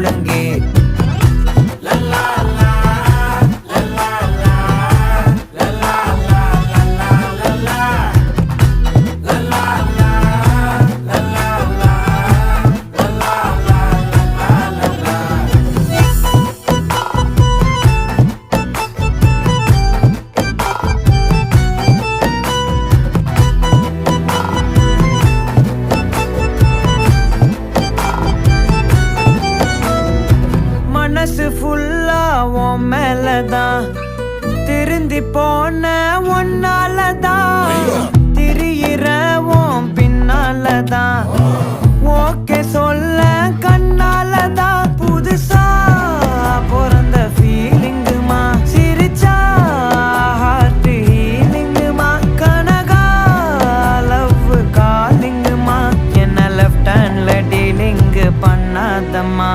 முழங்கே. மனசு ஃபுல்லா உன் மேலதான், திருந்தி போன ஒன்னாலதான், திரியிற உன் பின்னாலதான், ஓகே சொல்ல கண்ணாலதான். புதுசா பிறந்த ஃபீலிங்குமா, சிரிச்சா ஹார்ட் ஹீலிங்குமா, கனகா லவ் காலிங்குமா, என்ன லெஃப்ட் ஹேண்ட்ல டீலிங் பண்ணாதம்மா.